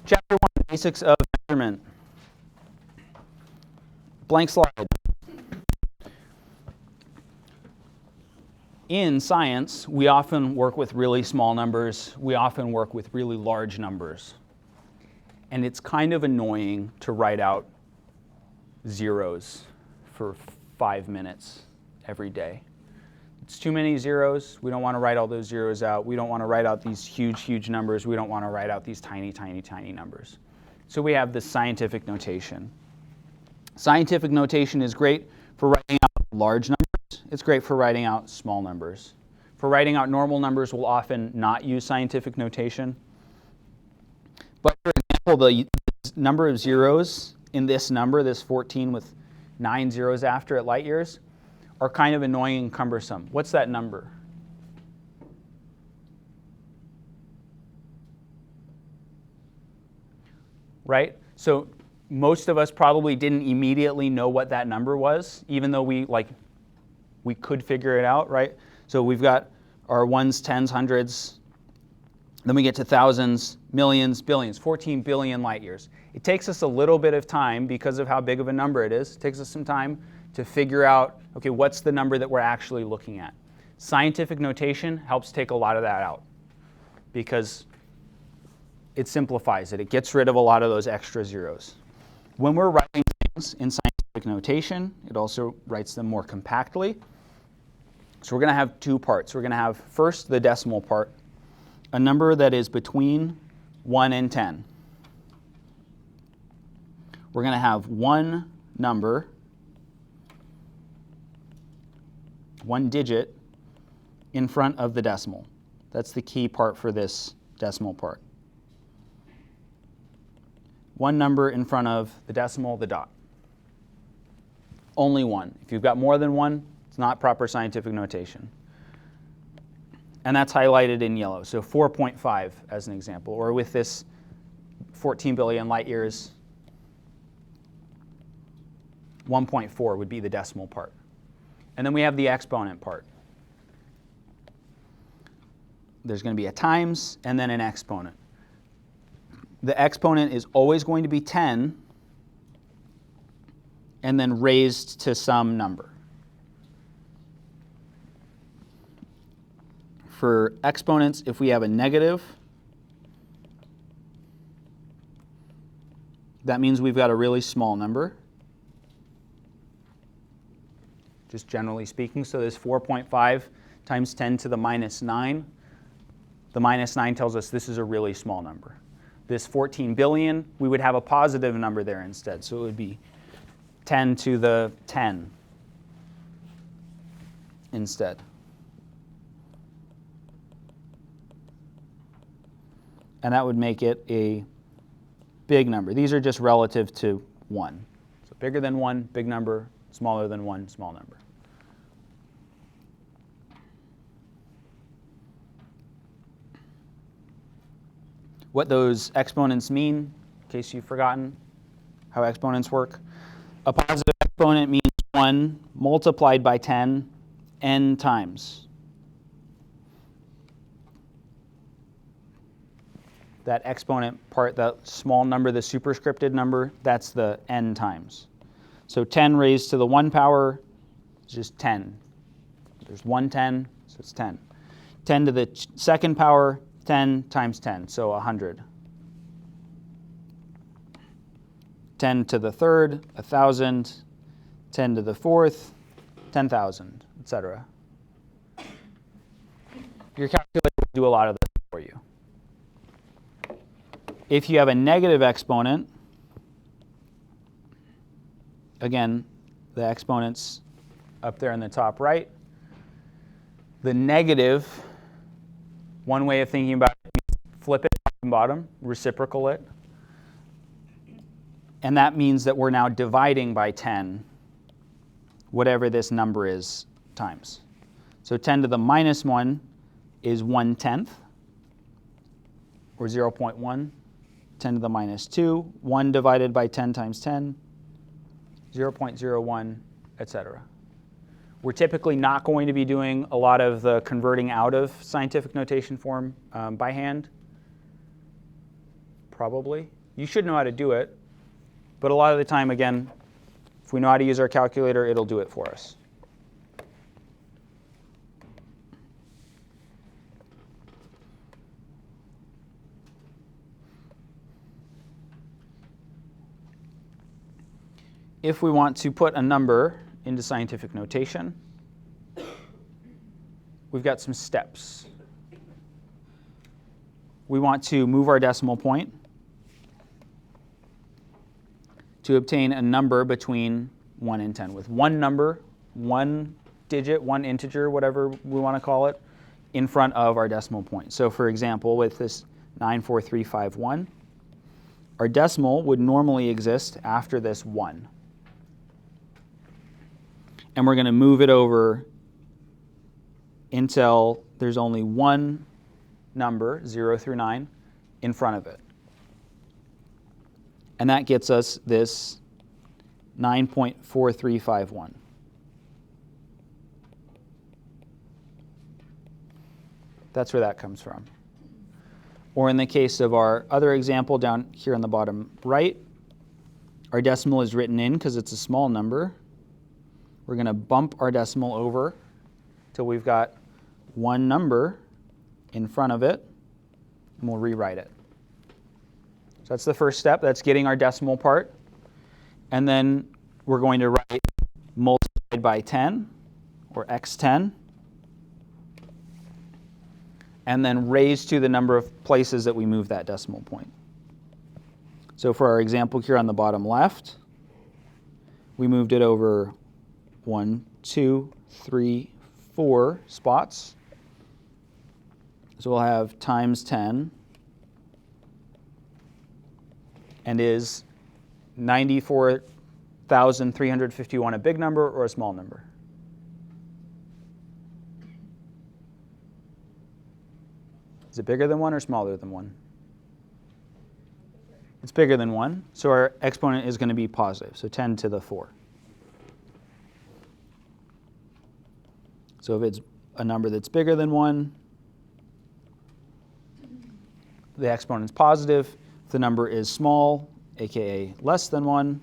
Chapter 1, Basics of Measurement. Blank slide. In science, we often work with really small numbers. We often work with really large numbers. And it's kind of annoying to write out zeros for 5 minutes every day. It's too many zeros. We don't want to write all those zeros out. We don't want to write out these huge, huge numbers. We don't want to write out these tiny, tiny, tiny numbers. So we have this scientific notation. Scientific notation is great for writing out large numbers. It's great for writing out small numbers. For writing out normal numbers, we'll often not use scientific notation. But for example, the number of zeros in this number, this 14 with 9 zeros after it light years, are kind of annoying and cumbersome. What's that number? Right? So most of us probably didn't immediately know what that number was, even though we could figure it out, right? So we've got our ones, tens, hundreds, then we get to thousands, millions, billions, 14 billion light years. It takes us a little bit of time because of how big of a number it is. It takes us some time to figure out, okay, what's the number that we're actually looking at? Scientific notation helps take a lot of that out because it simplifies it. It gets rid of a lot of those extra zeros. When we're writing things in scientific notation, it also writes them more compactly. So we're going to have two parts. We're going to have first the decimal part, a number that is between 1 and 10. We're going to have one number, one digit, in front of the decimal. That's the key part for this decimal part. One number in front of the decimal, the dot. Only one. If you've got more than one, it's not proper scientific notation. And that's highlighted in yellow. So 4.5 as an example. Or with this 14 billion light years, 1.4 would be the decimal part. And then we have the exponent part. There's going to be a times and then an exponent. The exponent is always going to be 10 and then raised to some number. For exponents, if we have a negative, that means we've got a really small number, just generally speaking. So this 4.5 times 10 to the minus 9. The minus 9 tells us this is a really small number. This 14 billion, we would have a positive number there instead. So it would be 10 to the 10 instead. And that would make it a big number. These are just relative to 1. So bigger than 1, big number. Smaller than 1, small number. What those exponents mean, in case you've forgotten how exponents work. A positive exponent means 1 multiplied by 10 n times. That exponent part, that small number, the superscripted number, that's the n times. So 10 raised to the 1 power is just 10. There's 1 10, so it's 10. 10 to the second power, 10 times 10, so 100. 10 to the third, 1,000. 10 to the fourth, 10,000, etc. Your calculator will do a lot of this for you. If you have a negative exponent, again, the exponent's up there in the top right. The negative, one way of thinking about it is flip it top and bottom, reciprocal it. And that means that we're now dividing by 10, whatever this number is, times. So 10 to the minus 1 is 1/10, or 0.1. 10 to the minus 2, 1 divided by 10 times 10, 0.01, etc. We're typically not going to be doing a lot of the converting out of scientific notation form by hand, probably. You should know how to do it, but a lot of the time, again, if we know how to use our calculator, it'll do it for us. If we want to put a number into scientific notation, we've got some steps. We want to move our decimal point to obtain a number between 1 and 10, with one number, one digit, one integer, whatever we want to call it, in front of our decimal point. So for example, with this 94351, our decimal would normally exist after this 1. And we're going to move it over until there's only one number, 0 through 9, in front of it. And that gets us this 9.4351. That's where that comes from. Or in the case of our other example down here on the bottom right, our decimal is written in because it's a small number. We're going to bump our decimal over till we've got one number in front of it, and we'll rewrite it. So that's the first step. That's getting our decimal part. And then we're going to write multiplied by 10, or x10, and then raised to the number of places that we move that decimal point. So for our example here on the bottom left, we moved it over 1, 2, 3, 4 spots. So we'll have times 10, and is 94,351 a big number or a small number? Is it bigger than 1 or smaller than 1? It's bigger than 1, so our exponent is going to be positive, so 10 to the 4. So if it's a number that's bigger than 1, the exponent's positive. If the number is small, aka less than 1,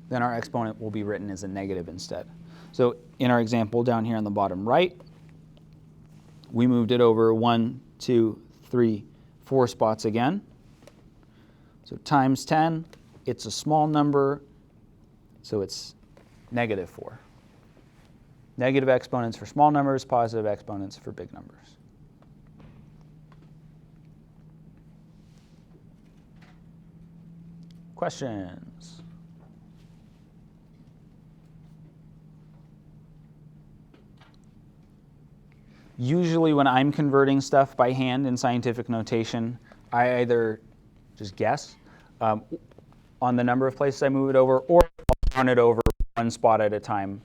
then our exponent will be written as a negative instead. So in our example down here on the bottom right, we moved it over 1, 2, 3, 4 spots again. So times 10, it's a small number, so it's negative 4. Negative exponents for small numbers, positive exponents for big numbers. Questions? Usually when I'm converting stuff by hand in scientific notation, I either just guess on the number of places I move it over, or I'll run it over one spot at a time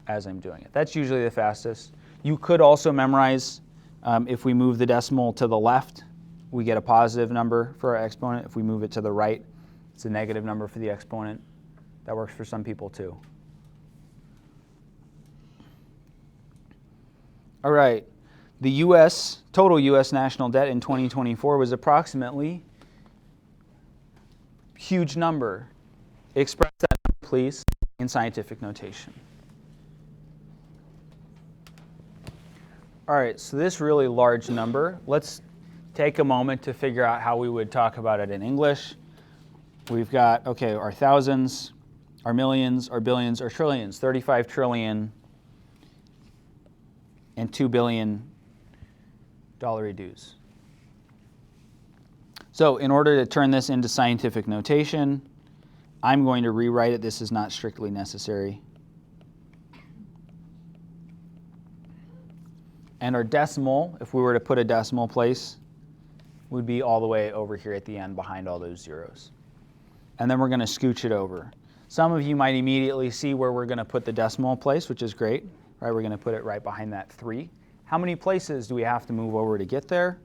as I'm doing it. That's usually the fastest. You could also memorize, if we move the decimal to the left, we get a positive number for our exponent. If we move it to the right, it's a negative number for the exponent. That works for some people too. All right, the total US national debt in 2024 was approximately, huge number. Express that number, please, in scientific notation. All right, so this really large number, let's take a moment to figure out how we would talk about it in English. We've got, okay, our thousands, our millions, our billions, our trillions, 35 trillion and $2 billion dues. So in order to turn this into scientific notation, I'm going to rewrite it. This is not strictly necessary. And our decimal, if we were to put a decimal place, would be all the way over here at the end behind all those zeros. And then we're going to scooch it over. Some of you might immediately see where we're going to put the decimal place, which is great. Right, we're going to put it right behind that 3. How many places do we have to move over to get there?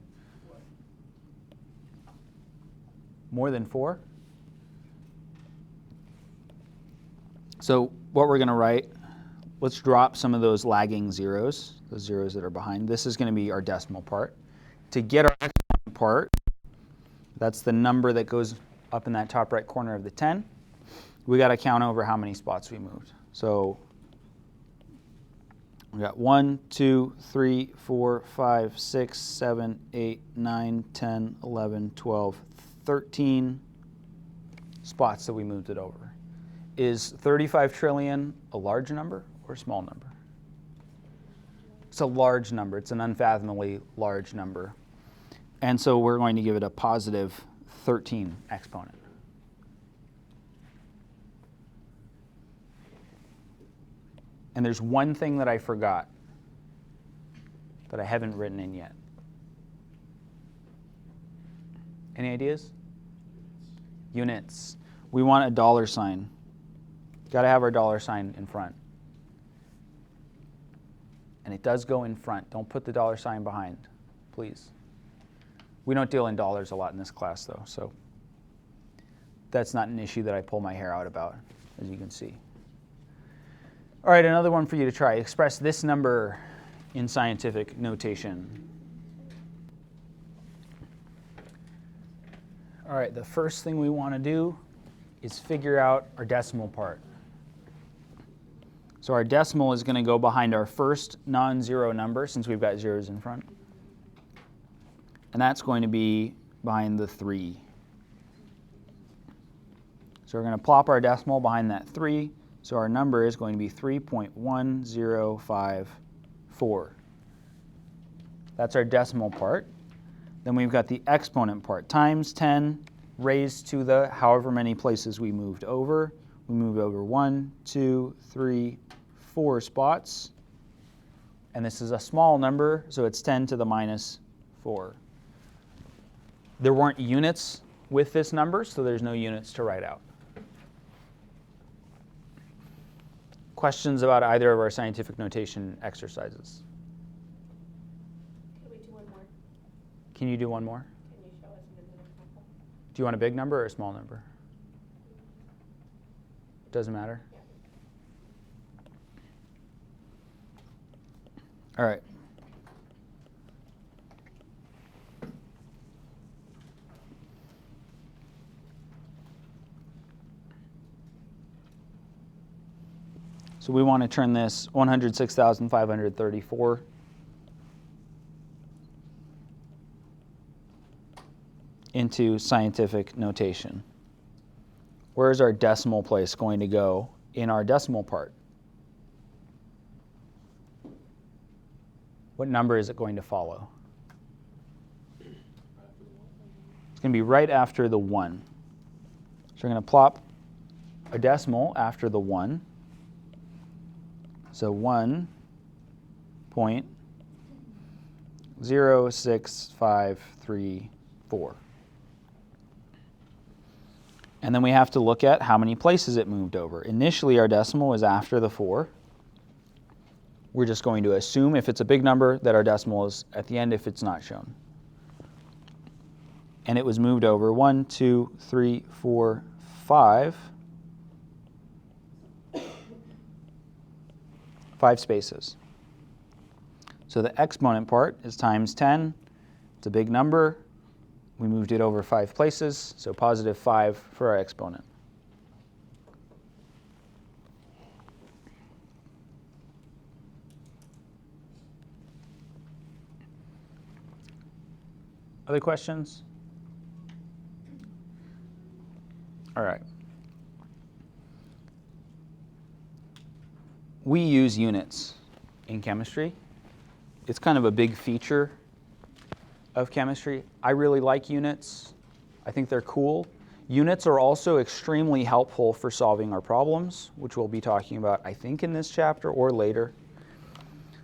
More than 4? So what we're going to write, let's drop some of those lagging zeros, those zeros that are behind. This is going to be our decimal part. To get our exponent part, that's the number that goes up in that top right corner of the 10, we got to count over how many spots we moved. So we got 1, 2, 3, 4, 5, 6, 7, 8, 9, 10, 11, 12, 13 spots that we moved it over. Is 35 trillion a large number or a small number? It's a large number. It's an unfathomably large number. And so we're going to give it a positive 13 exponent. And there's one thing that I forgot that I haven't written in yet. Any ideas? Units. We want a dollar sign. Got to have our dollar sign in front. And it does go in front. Don't put the dollar sign behind, please. We don't deal in dollars a lot in this class, though, so that's not an issue that I pull my hair out about, as you can see. All right, another one for you to try. Express this number in scientific notation. All right, the first thing we want to do is figure out our decimal part. So our decimal is going to go behind our first non-zero number, since we've got zeros in front. And that's going to be behind the 3. So we're going to plop our decimal behind that 3. So our number is going to be 3.1054. That's our decimal part. Then we've got the exponent part, times 10 raised to the however many places we moved over. We moved over 1, 2, 3, 4 spots. And this is a small number, so it's 10 to the minus 4. There weren't units with this number, so there's no units to write out. Questions about either of our scientific notation exercises? Can we do one more? Can you do one more? Can you show us an example? Do you want a big number or a small number? Doesn't matter? Yeah. All right. So we want to turn this 106,534 into scientific notation. Where is our decimal place going to go in our decimal part? What number is it going to follow? It's going to be right after the 1. So we're going to plop a decimal after the 1. So 1.06534. And then we have to look at how many places it moved over. Initially, our decimal was after the 4. We're just going to assume, if it's a big number, that our decimal is at the end if it's not shown. And it was moved over 1, 2, 3, 4, 5. 5 spaces. So the exponent part is times 10. It's a big number. We moved it over 5 places, so positive 5 for our exponent. Other questions? All right. We use units in chemistry. It's kind of a big feature of chemistry. I really like units. I think they're cool. Units are also extremely helpful for solving our problems, which we'll be talking about, I think, in this chapter or later.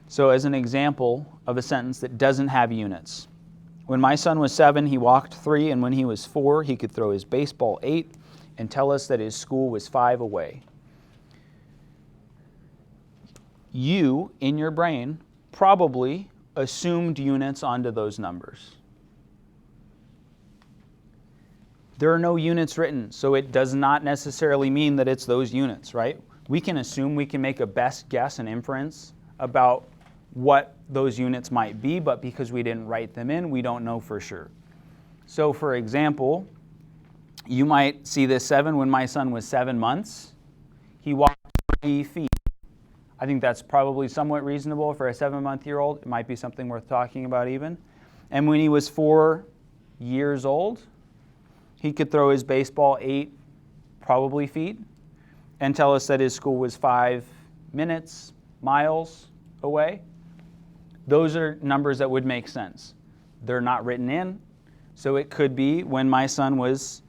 So as an example of a sentence that doesn't have units. When my son was 7, he walked 3, and when he was 4, he could throw his baseball 8 and tell us that his school was 5 away. You, in your brain, probably assumed units onto those numbers. There are no units written, so it does not necessarily mean that it's those units, right? We can assume, we can make a best guess and inference about what those units might be, but because we didn't write them in, we don't know for sure. So for example, You might see this 7. When my son was 7 months, he walked 3 feet. I think that's probably somewhat reasonable for a 7-month-year-old. It might be something worth talking about even. And when he was 4 years old, he could throw his baseball 8 probably feet and tell us that his school was 5 minutes, miles away. Those are numbers that would make sense. They're not written in, so it could be when my son was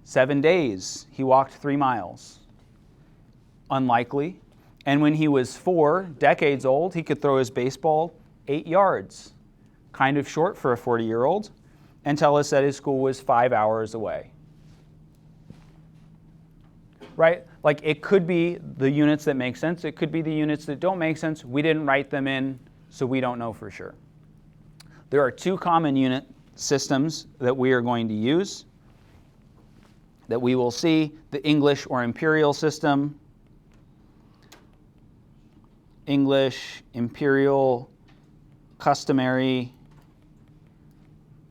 7 days, he walked 3 miles. Unlikely. And when he was 4 decades old, he could throw his baseball 8 yards. Kind of short for a 40-year-old, and tell us that his school was 5 hours away. Right? Like, it could be the units that make sense. It could be the units that don't make sense. We didn't write them in, so we don't know for sure. There are 2 common unit systems that we are going to use that we will see: the English or imperial system. English, imperial, customary.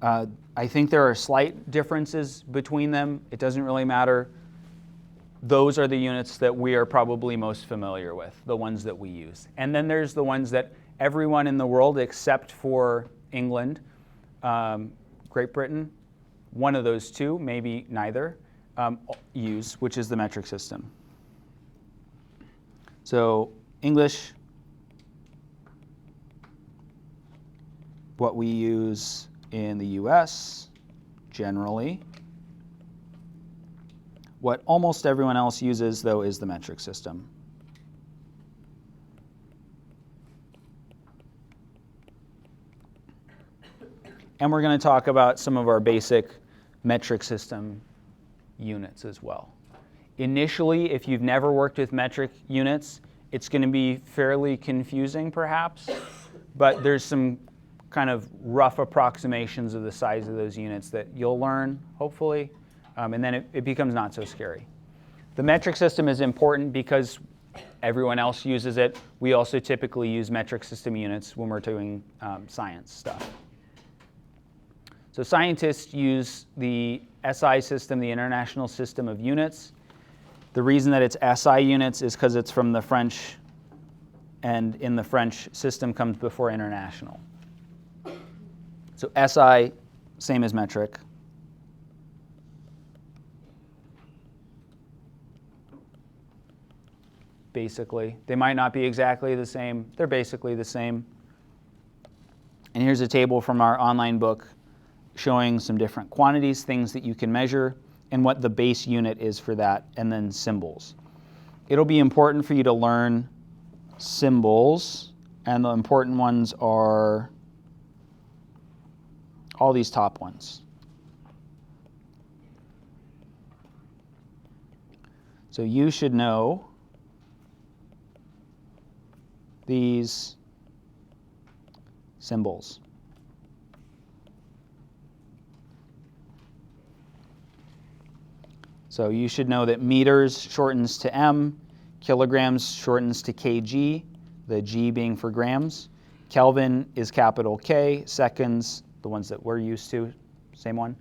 I think there are slight differences between them. It doesn't really matter. Those are the units that we are probably most familiar with, the ones that we use. And then there's the ones that everyone in the world except for England, Great Britain, one of those 2, maybe neither, use, which is the metric system. So English, what we use in the US generally. What almost everyone else uses, though, is the metric system. And we're going to talk about some of our basic metric system units as well. Initially, if you've never worked with metric units, it's going to be fairly confusing, perhaps, but there's some kind of rough approximations of the size of those units that you'll learn, hopefully, and then it becomes not so scary. The metric system is important because everyone else uses it. We also typically use metric system units when we're doing science stuff. So scientists use the SI system, the International System of Units. The reason that it's SI units is because it's from the French, and in the French system comes before international. So SI, same as metric. Basically, they might not be exactly the same. They're basically the same. And here's a table from our online book showing some different quantities, things that you can measure, and what the base unit is for that, and then symbols. It'll be important for you to learn symbols, and the important ones are all these top ones. So you should know these symbols. So you should know that meters shortens to M, kilograms shortens to kg, the G being for grams. Kelvin is capital K, seconds, the ones that we're used to, same one.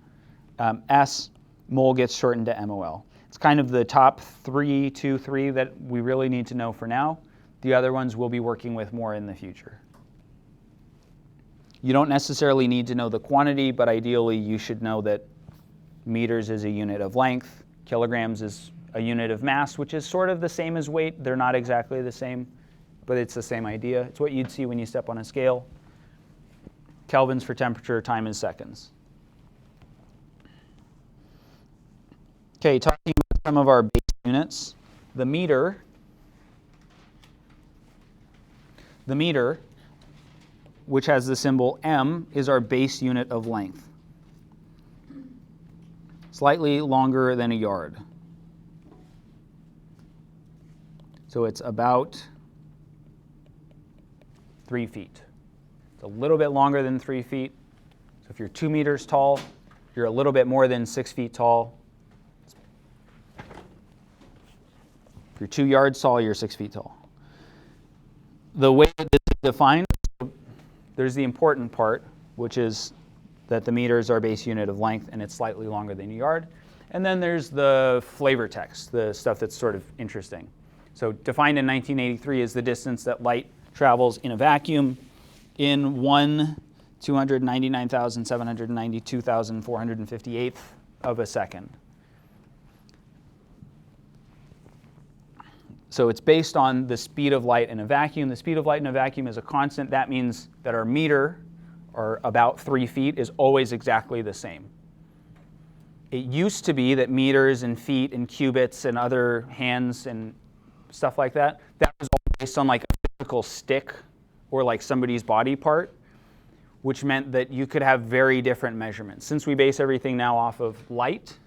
S, mole gets shortened to MOL. It's kind of the top 3 that we really need to know for now. The other ones we'll be working with more in the future. You don't necessarily need to know the quantity, but ideally you should know that meters is a unit of length, kilograms is a unit of mass, which is sort of the same as weight. They're not exactly the same, but it's the same idea. It's what you'd see when you step on a scale. Kelvins for temperature, time is seconds. Okay, talking about some of our base units. The meter, which has the symbol M, is our base unit of length. Slightly longer than a yard. So it's about 3 feet. It's a little bit longer than 3 feet. So if you're 2 meters tall, you're a little bit more than 6 feet tall. If you're 2 yards tall, you're 6 feet tall. The way that this is defined, there's the important part, which is that the meter is our base unit of length and it's slightly longer than a yard. And then there's the flavor text, the stuff that's sort of interesting. So defined in 1983 is the distance that light travels in a vacuum in 1/299,792,458th of a second. So it's based on the speed of light in a vacuum. The speed of light in a vacuum is a constant. That means that our meter, or about 3 feet, is always exactly the same. It used to be that meters and feet and cubits and other hands and stuff like that, that was all based on like a physical stick or like somebody's body part, which meant that you could have very different measurements. Since we base everything now off of light,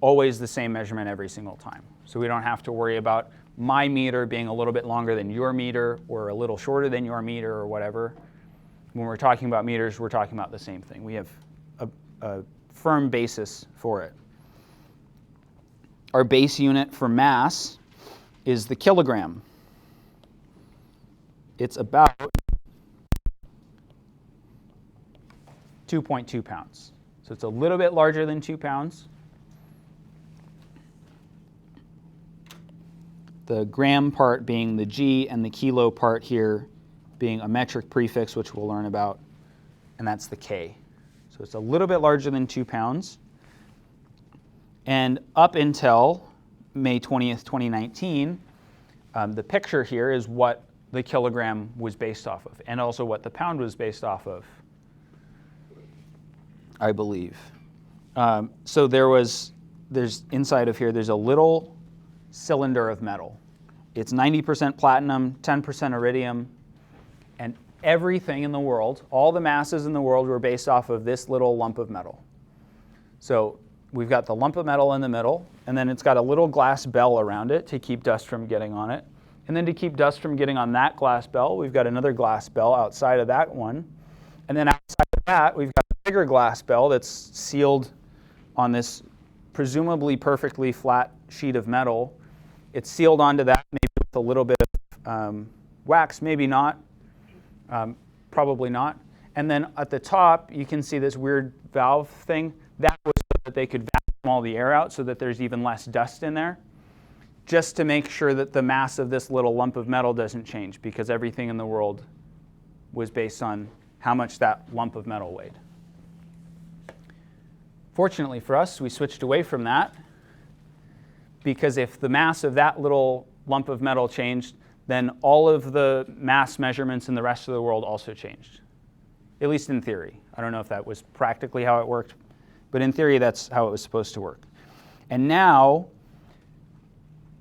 always the same measurement every single time. So we don't have to worry about my meter being a little bit longer than your meter or a little shorter than your meter or whatever. When we're talking about meters, we're talking about the same thing. We have a firm basis for it. Our base unit for mass is the kilogram. It's about 2.2 pounds. So it's a little bit larger than 2 pounds. The gram part being the G and the kilo part here being a metric prefix, which we'll learn about, and that's the K. So it's a little bit larger than 2 pounds. And up until May 20th, 2019, the picture here is what the kilogram was based off of, and also what the pound was based off of, I believe. So there's inside of here, there's a little cylinder of metal. It's 90% platinum, 10% iridium, and everything in the world, all the masses in the world were based off of this little lump of metal. So we've got the lump of metal in the middle, and then it's got a little glass bell around it to keep dust from getting on it. And then to keep dust from getting on that glass bell, we've got another glass bell outside of that one. And then outside of that, we've got a bigger glass bell that's sealed on this presumably perfectly flat sheet of metal. It's sealed onto that, maybe with a little bit of wax, maybe not, probably not. And then at the top, you can see this weird valve thing. That was so that they could vacuum all the air out so that there's even less dust in there, just to make sure that the mass of this little lump of metal doesn't change, because everything in the world was based on how much that lump of metal weighed. Fortunately for us, we switched away from that, because if the mass of that little lump of metal changed, then all of the mass measurements in the rest of the world also changed, at least in theory. I don't know if that was practically how it worked, but in theory, that's how it was supposed to work. And now,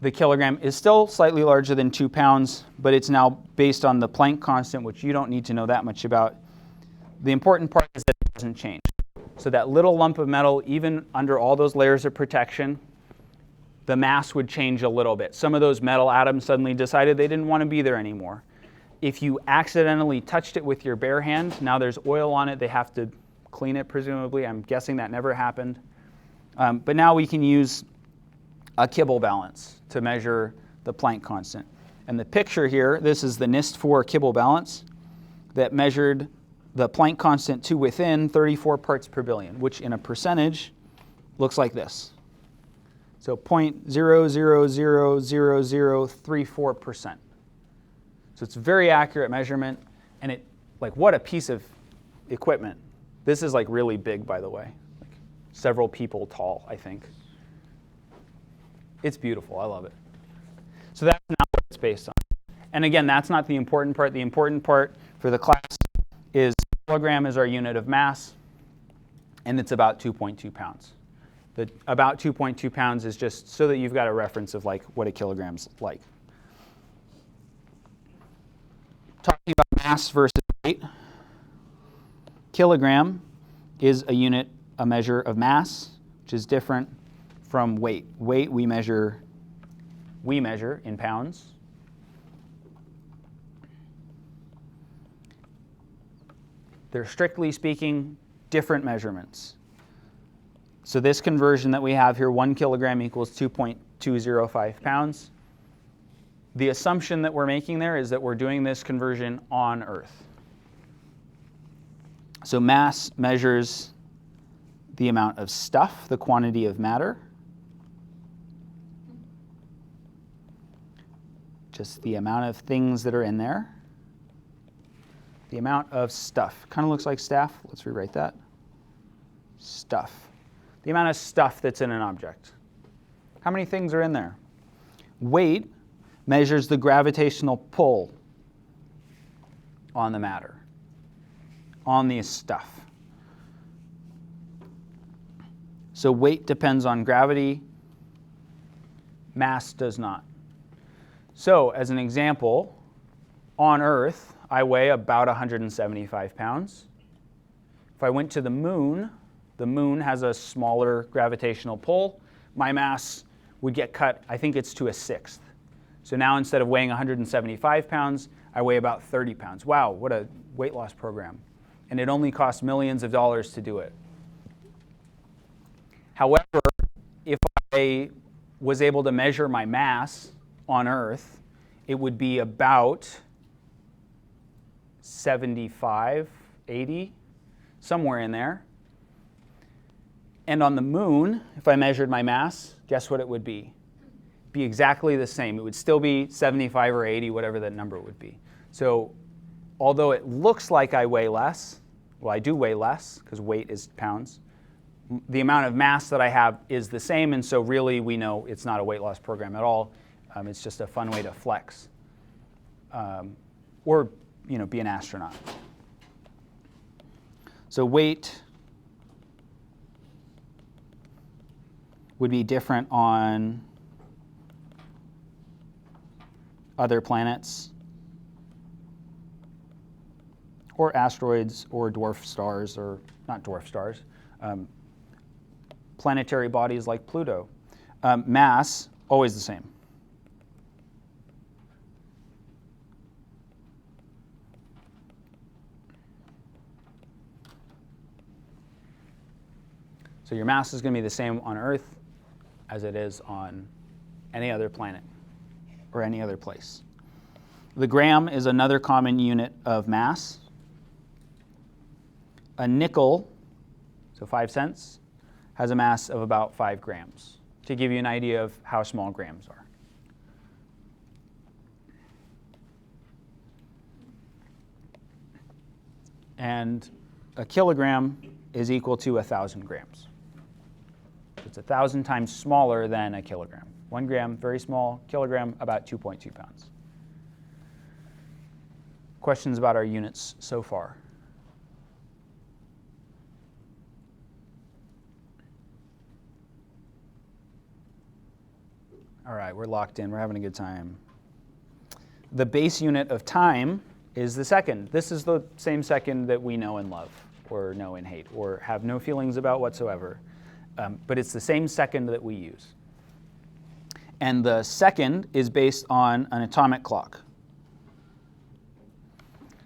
the kilogram is still slightly larger than 2 pounds, but it's now based on the Planck constant, which you don't need to know that much about. The important part is that it doesn't change. So that little lump of metal, even under all those layers of protection, the mass would change a little bit. Some of those metal atoms suddenly decided they didn't want to be there anymore. If you accidentally touched it with your bare hand, now there's oil on it, they have to clean it presumably. I'm guessing that never happened. But now we can use a Kibble balance to measure the Planck constant. And the picture here, this is the NIST-4 Kibble balance that measured the Planck constant to within 34 parts per billion, which in a percentage looks like this. So 0.000034%. So it's a very accurate measurement, and it, like, what a piece of equipment. This is like really big, by the way, like several people tall, I think. It's beautiful, I love it. So that's not what it's based on. And again, that's not the important part. The important part for the class is kilogram is our unit of mass, and it's about 2.2 pounds. The about 2.2 pounds is just so that you've got a reference of like what a kilogram's like. Talking about mass versus weight, kilogram is a unit, a measure of mass, which is different from weight. Weight we measure in pounds. They're strictly speaking different measurements. So this conversion that we have here, 1 kilogram equals 2.205 pounds. The assumption that we're making there is that we're doing this conversion on Earth. So mass measures the amount of stuff, the quantity of matter. Just the amount of things that are in there. The amount of stuff. Kind of looks like staff. Let's rewrite that. Stuff. The amount of stuff that's in an object. How many things are in there? Weight measures the gravitational pull on the matter, on the stuff. So weight depends on gravity. Mass does not. So as an example, on Earth, I weigh about 175 pounds. If I went to the moon has a smaller gravitational pull. My mass would get cut, I think it's to a sixth. So now instead of weighing 175 pounds, I weigh about 30 pounds. Wow, what a weight loss program. And it only costs millions of dollars to do it. However, if I was able to measure my mass on Earth, it would be about 75, 80, somewhere in there. And on the moon, if I measured my mass, guess what it would be? Be exactly the same. It would still be 75 or 80, whatever that number would be. So although it looks like I weigh less, well, I do weigh less because weight is pounds, the amount of mass that I have is the same, and so really we know it's not a weight loss program at all. It's just a fun way to flex or be an astronaut. So weight would be different on other planets or asteroids or dwarf stars, or not dwarf stars, planetary bodies like Pluto. Mass, always the same. So your mass is going to be the same on Earth as it is on any other planet or any other place. The gram is another common unit of mass. A nickel, so 5 cents, has a mass of about 5 grams, to give you an idea of how small grams are. And a kilogram is equal to 1,000 grams. It's 1,000 times smaller than a kilogram. 1 gram, very small. Kilogram, about 2.2 pounds. Questions about our units so far? All right, we're locked in. We're having a good time. The base unit of time is the second. This is the same second that we know and love, or know and hate, or have no feelings about whatsoever. But it's the same second that we use. And the second is based on an atomic clock.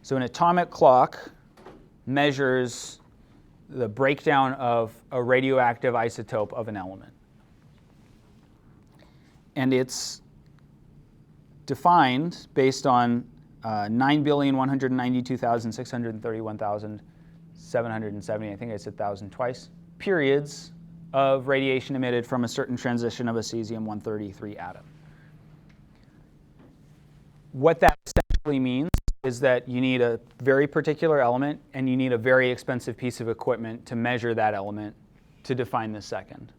So an atomic clock measures the breakdown of a radioactive isotope of an element. And it's defined based on 9,192,631,770, I think I said 1,000 twice, periods of radiation emitted from a certain transition of a cesium-133 atom. What that essentially means is that you need a very particular element and you need a very expensive piece of equipment to measure that element to define the second.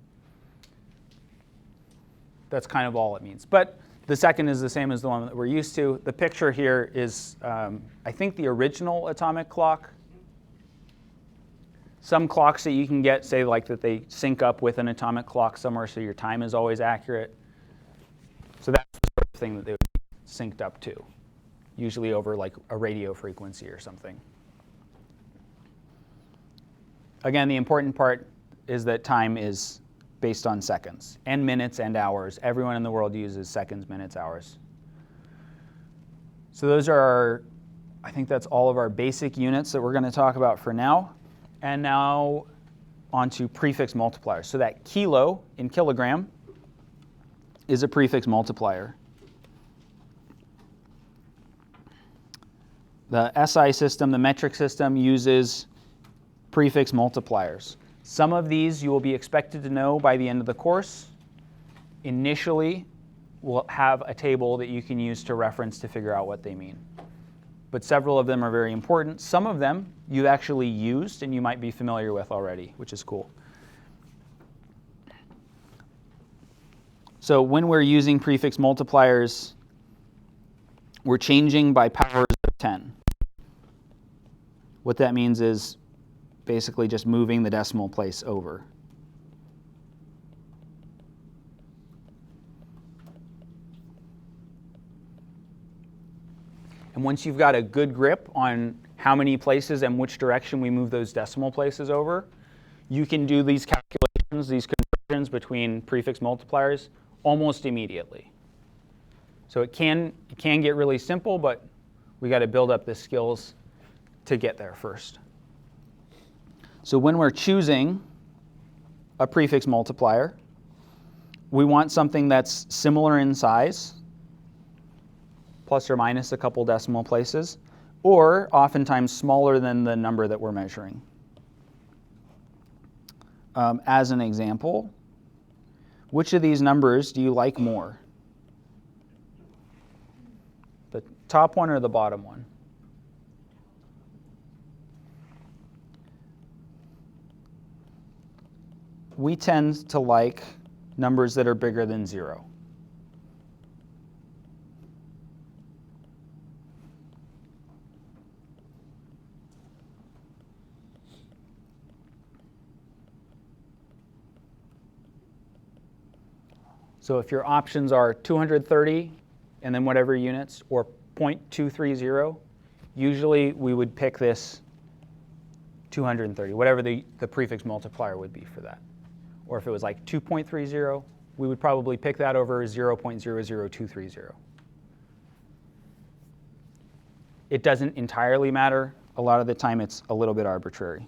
That's kind of all it means. But the second is the same as the one that we're used to. The picture here is, I think, the original atomic clock. Some clocks that you can get say like that they sync up with an atomic clock somewhere so your time is always accurate. So that's the sort of thing that they would be synced up to, usually over like a radio frequency or something. Again, the important part is that time is based on seconds and minutes and hours. Everyone in the world uses seconds, minutes, hours. So those are I think that's all of our basic units that we're going to talk about for now. And now on to prefix multipliers. So that kilo in kilogram is a prefix multiplier. The SI system, the metric system, uses prefix multipliers. Some of these you will be expected to know by the end of the course. Initially, we'll have a table that you can use to reference to figure out what they mean. But several of them are very important. Some of them you've actually used and you might be familiar with already, which is cool. So when we're using prefix multipliers, we're changing by powers of 10. What that means is basically just moving the decimal place over. And once you've got a good grip on how many places and which direction we move those decimal places over, you can do these calculations, these conversions between prefix multipliers almost immediately. So it can get really simple, but we got to build up the skills to get there first. So when we're choosing a prefix multiplier, we want something that's similar in size, plus or minus a couple decimal places, or oftentimes smaller than the number that we're measuring. As an example, which of these numbers do you like more? The top one or the bottom one? We tend to like numbers that are bigger than 0. So if your options are 230 and then whatever units, or 0.230, usually we would pick this 230, whatever the prefix multiplier would be for that. Or if it was like 2.30, we would probably pick that over 0.00230. It doesn't entirely matter. A lot of the time it's a little bit arbitrary.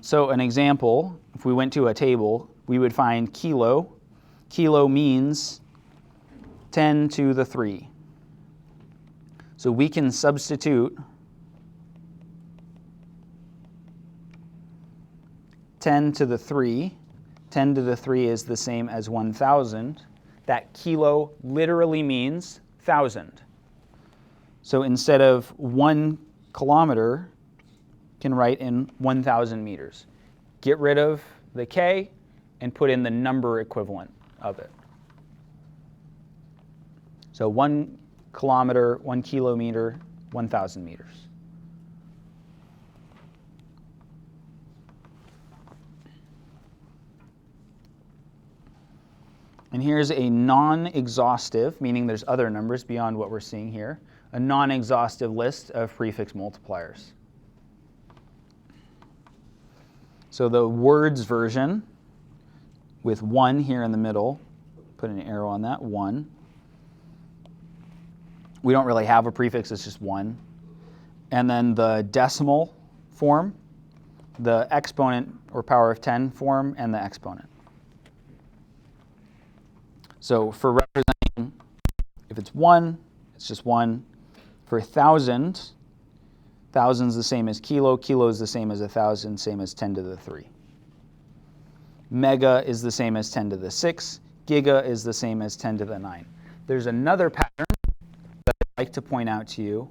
So an example, if we went to a table, we would find kilo. Kilo means 10 to the 3. So we can substitute 10 to the 3. 10 to the 3 is the same as 1,000. That kilo literally means 1,000. So instead of 1 kilometer, can write in 1,000 meters. Get rid of the K and put in the number equivalent of it. So 1 kilometer, 1 kilometer, 1,000 meters. And here's a non-exhaustive, meaning there's other numbers beyond what we're seeing here, a non-exhaustive list of prefix multipliers. So the words version with 1 here in the middle, put an arrow on that, 1. We don't really have a prefix, it's just 1. And then the decimal form, the exponent or power of 10 form, and the exponent. So for representing, if it's 1, it's just 1. For 1,000, 1,000 is the same as kilo. Kilo is the same as 1,000, same as 10 to the 3. Mega is the same as 10 to the 6. Giga is the same as 10 to the 9. There's another pattern that I'd like to point out to you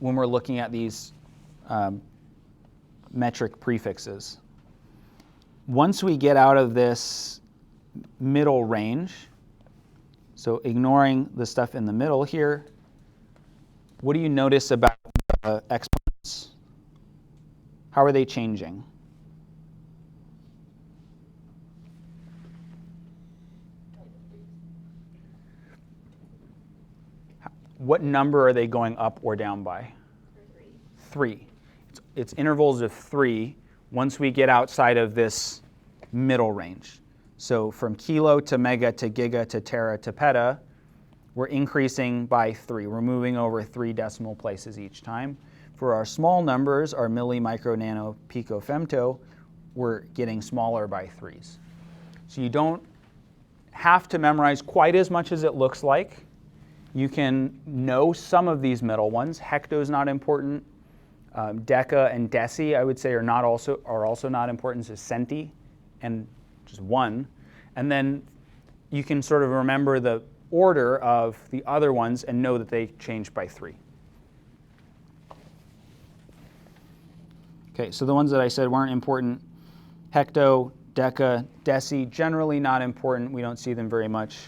when we're looking at these metric prefixes. Once we get out of this middle range, so ignoring the stuff in the middle here, what do you notice about the exponents? How are they changing? What number are they going up or down by? 3. It's intervals of 3 once we get outside of this middle range. So from kilo to mega to giga to tera to peta, we're increasing by 3. We're moving over 3 decimal places each time. For our small numbers, our milli, micro, nano, pico, femto, we're getting smaller by 3s. So you don't have to memorize quite as much as it looks like. You can know some of these middle ones. Hecto is not important. Deca and deci, I would say, are also not important. So centi and just 1. And then you can sort of remember the order of the other ones and know that they changed by 3. Okay, so the ones that I said weren't important, hecto, deca, deci, generally not important. We don't see them very much.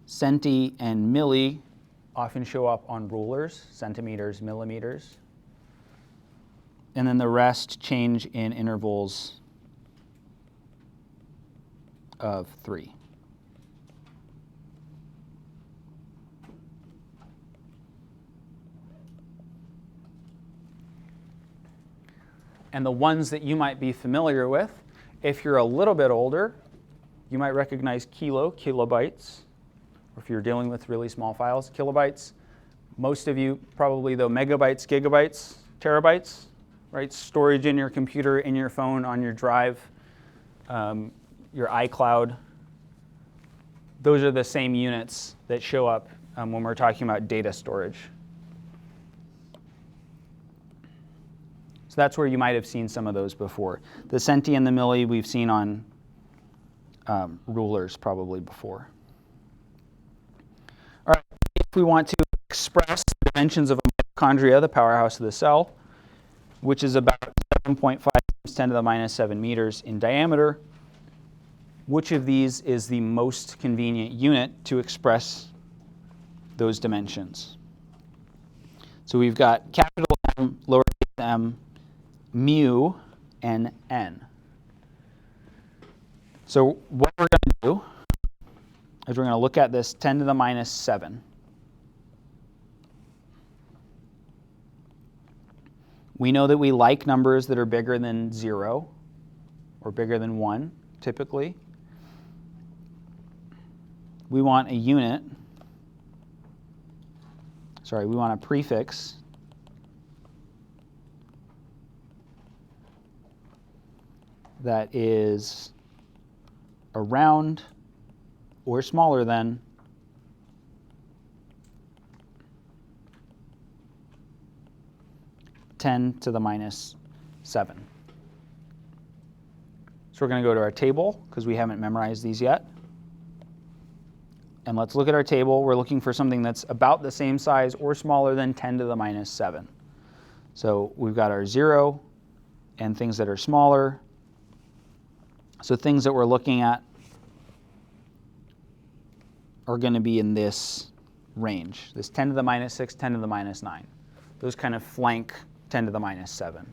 Centi and milli often show up on rulers, centimeters, millimeters. And then the rest change in intervals of 3. And the ones that you might be familiar with, if you're a little bit older, you might recognize kilo, kilobytes. Or if you're dealing with really small files, kilobytes. Most of you probably, though, megabytes, gigabytes, terabytes, right? Storage in your computer, in your phone, on your drive, your iCloud. Those are the same units that show up when we're talking about data storage. So that's where you might have seen some of those before. The centi and the milli we've seen on rulers probably before. All right, if we want to express the dimensions of a mitochondria, the powerhouse of the cell, which is about 7.5 times 10 to the minus 7 meters in diameter, which of these is the most convenient unit to express those dimensions? So we've got capital M, lowercase m, mu, and n. So what we're going to do is we're going to look at this 10 to the minus 7. We know that we like numbers that are bigger than 0 or bigger than 1, typically. We want a unit, we want a prefix that is around or smaller than 10 to the minus 7. So we're going to go to our table because we haven't memorized these yet. And let's look at our table. We're looking for something that's about the same size or smaller than 10 to the minus 7. So we've got our 0 and things that are smaller. So things that we're looking at are going to be in this range, this 10 to the minus 6, 10 to the minus 9. Those kind of flank 10 to the minus 7.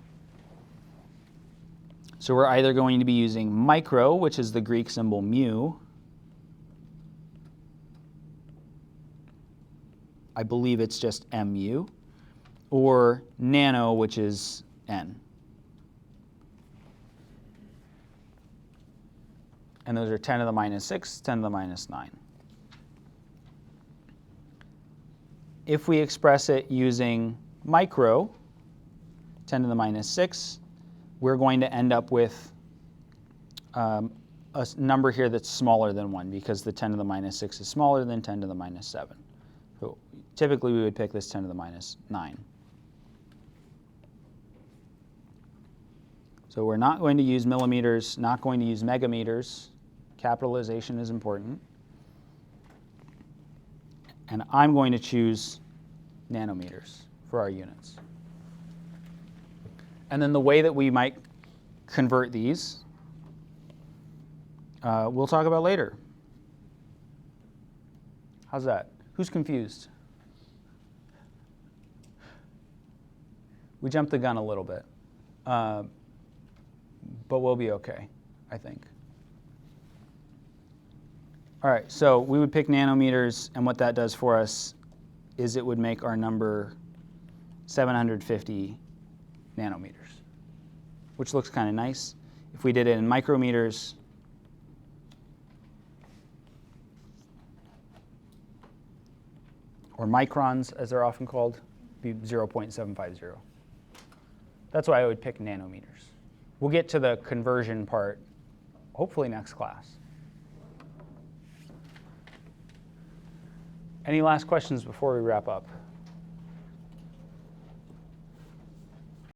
So we're either going to be using micro, which is the Greek symbol mu. I believe it's just mu, or nano, which is n. And those are 10 to the minus 6, 10 to the minus 9. If we express it using micro, 10 to the minus 6, we're going to end up with a number here that's smaller than 1 because the 10 to the minus 6 is smaller than 10 to the minus 7. So typically we would pick this 10 to the minus 9. So we're not going to use millimeters, not going to use megameters. Capitalization is important. And I'm going to choose nanometers for our units. And then the way that we might convert these, we'll talk about later. How's that? Who's confused? We jumped the gun a little bit, but we'll be okay, I think. All right, so we would pick nanometers, and what that does for us is it would make our number 750 nanometers, which looks kind of nice. If we did it in micrometers, or microns, as they're often called, be 0.750. That's why I would pick nanometers. We'll get to the conversion part, hopefully next class. Any last questions before we wrap up?